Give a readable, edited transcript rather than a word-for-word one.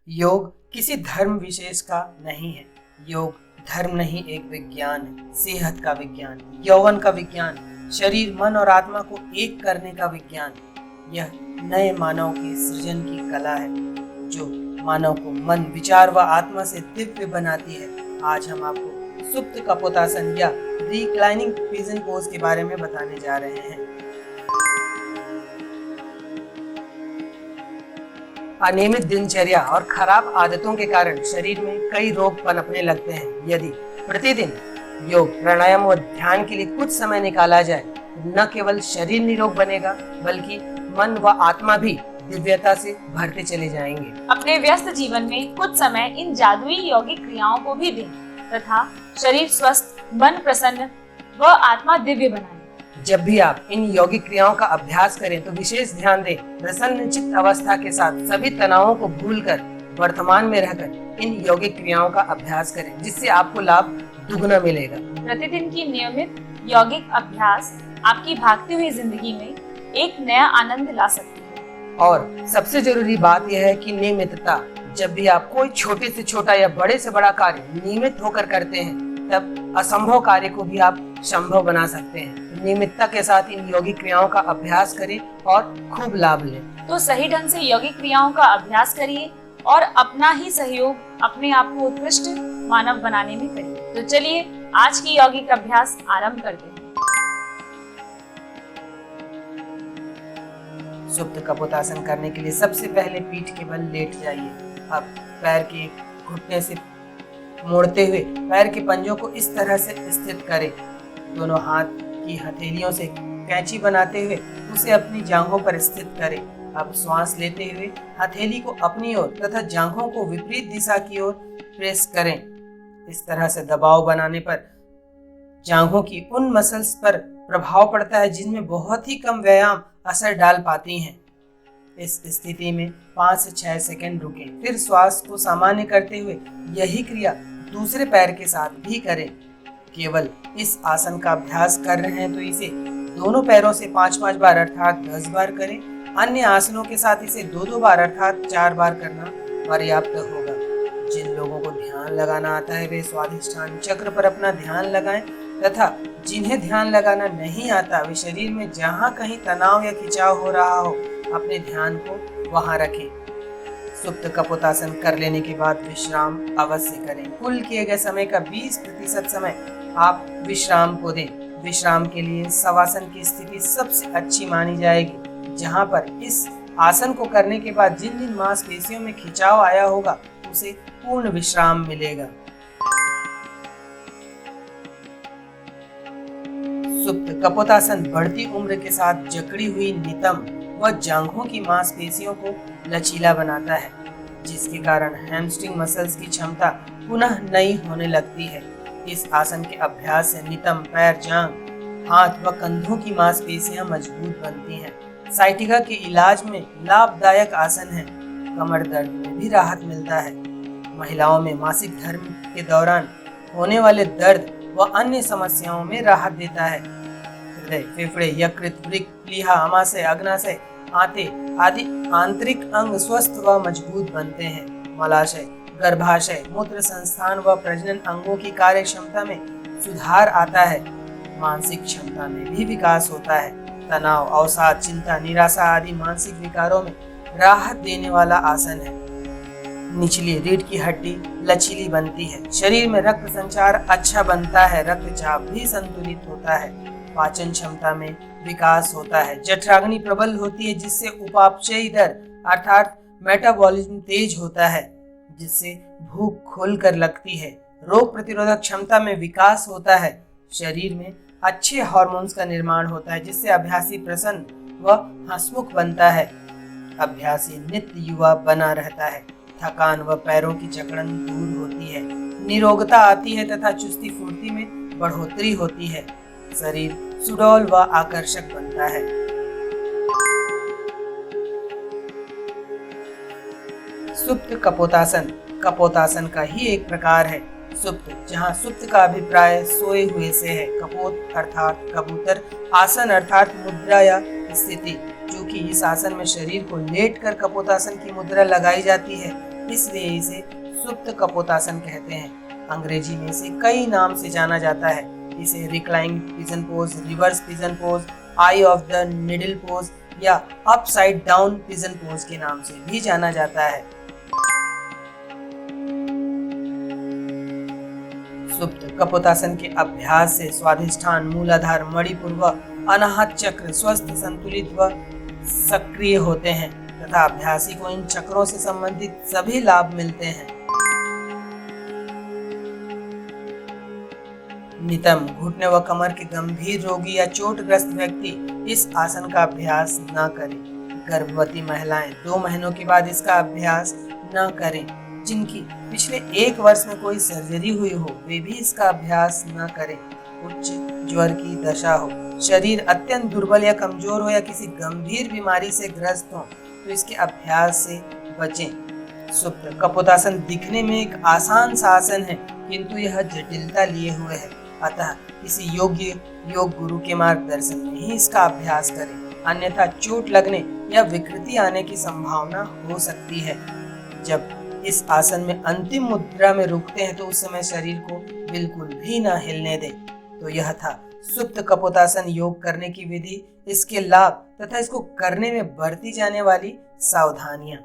योग किसी धर्म विशेष का नहीं है। योग धर्म नहीं, एक विज्ञान है। सेहत का विज्ञान, यौवन का विज्ञान, शरीर मन और आत्मा को एक करने का विज्ञान। यह नए मानव के सृजन की कला है जो मानव को मन, विचार व आत्मा से दिव्य बनाती है। आज हम आपको सुप्त कपोतासन या रिक्लाइनिंग पिजन पोज के बारे में बताने जा रहे हैं। अनियमित दिनचर्या और खराब आदतों के कारण शरीर में कई रोग पनपने लगते हैं। यदि प्रतिदिन योग, प्राणायाम और ध्यान के लिए कुछ समय निकाला जाए, न केवल शरीर निरोग बनेगा बल्कि मन व आत्मा भी दिव्यता से भरते चले जाएंगे। अपने व्यस्त जीवन में कुछ समय इन जादुई यौगिक क्रियाओं को भी दें तथा शरीर स्वस्थ, मन प्रसन्न व आत्मा दिव्य बनाएं। जब भी आप इन यौगिक क्रियाओं का अभ्यास करें तो विशेष ध्यान दें। प्रसन्न चित्त अवस्था के साथ सभी तनावों को भूलकर वर्तमान में रहकर इन यौगिक क्रियाओं का अभ्यास करें, जिससे आपको लाभ दुगना मिलेगा। प्रतिदिन की नियमित यौगिक अभ्यास आपकी भागती हुई जिंदगी में एक नया आनंद ला सकती है। और सबसे जरूरी बात यह है कि नियमितता। जब भी आप कोई छोटे से छोटा या बड़े से बड़ा कार्य नियमित होकर करते हैं, तब असंभव कार्य को भी आप संभव बना सकते हैं। नियमितता के साथ इन यौगिक क्रियाओं का अभ्यास करें और खूब लाभ लें। तो सही ढंग से यौगिक क्रियाओं का अभ्यास करिए और अपना ही सहयोग अपने आप को उत्कृष्ट मानव बनाने में करिए। तो चलिए आज की यौगिक अभ्यास आरंभ करते हैं। सुप्त कपोतासन करने के लिए सबसे पहले पीठ के बल लेट जाइए। अब पैर के घुटने से मोड़ते हुए पैर के पंजों को इस तरह से स्थित करें। दोनों हाथ की हथेलियों से कैंची बनाते हुए उसे अपनी जांघों पर स्थित करें। अब श्वास लेते हुए हथेली को अपनी ओर तथा जांघों को विपरीत दिशा की ओर प्रेस करें। इस तरह से दबाव बनाने पर जांघों की उन मसल्स पर प्रभाव पड़ता है जिनमें बहुत ही कम व्यायाम असर डाल पाती हैं। इस स्थिति में 5 से 6 सेकंड रुकें, फिर श्वास को सामान्य करते हुए यही क्रिया दूसरे पैर के साथ भी करें। केवल इस आसन का अभ्यास कर रहे हैं तो इसे दोनों पैरों से 5-5 बार अर्थात 10 बार करें। अन्य आसनों के साथ इसे 2-2 बार अर्थात 4 बार करना पर्याप्त होगा। जिन लोगों को ध्यान लगाना आता है वे स्वाधिष्ठान चक्र पर अपना ध्यान लगाएं तथा जिन्हें ध्यान लगाना नहीं आता वे शरीर में जहाँ कहीं तनाव या खिंचाव हो रहा हो अपने ध्यान को वहां रखें। सुप्त कपोतासन कर लेने के बाद विश्राम अवश्य करें। कुल किए गए समय का 20% समय आप विश्राम को दें। विश्राम के लिए शवासन की स्थिति सबसे अच्छी मानी जाएगी, जहां पर इस आसन को करने के बाद जिन जिन मांसपेशियों में खिंचाव आया होगा उसे पूर्ण विश्राम मिलेगा। सुप्त कपोतासन बढ़ती उम्र के साथ जकड़ी हुई नितंब व जांघों की मांसपेशियों को लचीला बनाता है, जिसके कारण हैमस्ट्रिंग मसल्स की क्षमता पुनः नई होने लगती है। इस आसन के अभ्यास से नितंब, पैर, जांघ, हाथ व कंधों की मांसपेशियां मजबूत बनती हैं। साइटिका के इलाज में लाभदायक आसन है। कमर दर्द में भी राहत मिलता है। महिलाओं में मासिक धर्म के दौरान होने वाले दर्द व अन्य समस्याओं में राहत देता है। हृदय, फेफड़े, यकृत, वृक्क, प्लीहा, अमाशय, अग्नाशय, आंतें आदि आंतरिक अंग स्वस्थ व मजबूत बनते हैं। मलाशय, गर्भाशय, मूत्र संस्थान व प्रजनन अंगों की कार्य क्षमता में सुधार आता है। मानसिक क्षमता में भी विकास होता है। तनाव, अवसाद, चिंता, निराशा आदि मानसिक विकारों में राहत देने वाला आसन है। निचली रीढ़ की हड्डी लचीली बनती है। शरीर में रक्त संचार अच्छा बनता है। रक्तचाप भी संतुलित होता है। पाचन क्षमता में विकास होता है। जठराग्नि प्रबल होती है, जिससे उपापचयी दर अर्थात मेटाबॉलिज्म तेज होता है, जिससे भूख खुलकर लगती है। रोग प्रतिरोधक क्षमता में विकास होता है। शरीर में अच्छे हार्मोन्स का निर्माण होता है, जिससे अभ्यासी प्रसन्न व हंसमुख बनता है। अभ्यासी नित्य युवा बना रहता है। थकान व पैरों की जकड़न दूर होती है। निरोगता आती है तथा चुस्ती फुर्ती में बढ़ोतरी होती है। शरीर सुडौल व आकर्षक बनता है। सुप्त कपोतासन कपोतासन का ही एक प्रकार है। सुप्त, जहाँ सुप्त का अभिप्राय सोए हुए से है। कपोत अर्थात कबूतर, आसन अर्थात मुद्रा या स्थिति जो चूंकि इस आसन में शरीर को लेटकर कपोतासन की मुद्रा लगाई जाती है, इसलिए इसे सुप्त कपोतासन कहते हैं। अंग्रेजी में इसे कई नाम से जाना जाता है। इसे reclining pigeon pose, reverse pigeon pose, eye of the needle pose या अपसाइड डाउन पिजन पोज के नाम से भी जाना जाता है। सुप्त कपोतासन के अभ्यास से स्वाधिष्ठान, मूलाधार, मणिपुर व अनाहत चक्र स्वस्थ, संतुलित व सक्रिय होते हैं तथा अभ्यासी को इन चक्रों से संबंधित सभी लाभ मिलते हैं। नितंब, घुटने व कमर के गंभीर रोगी या चोटग्रस्त व्यक्ति इस आसन का अभ्यास न करें। गर्भवती महिलाएं 2 महीनों के बाद इसका अभ्यास न करें। जिनकी पिछले 1 वर्ष में कोई सर्जरी हुई हो वे भी इसका अभ्यास न करें। उच्च ज्वर की दशा हो, शरीर अत्यंत दुर्बल या कमजोर हो या किसी गंभीर बीमारी से ग्रस्त हो तो इसके अभ्यास से बचें। सुप्त कपोतासन दिखने में एक आसान सा आसन है, किंतु यह जटिलता लिए हुए है। अतः किसी योग्य योग गुरु के मार्गदर्शन में ही इसका अभ्यास करें, अन्यथा चोट लगने या विकृति आने की संभावना हो सकती है। जब इस आसन में अंतिम मुद्रा में रुकते हैं तो उस समय शरीर को बिल्कुल भी न हिलने दें। तो यह था सुप्त कपोतासन योग करने की विधि, इसके लाभ तथा इसको करने में बरती जाने वाली सावधानियां।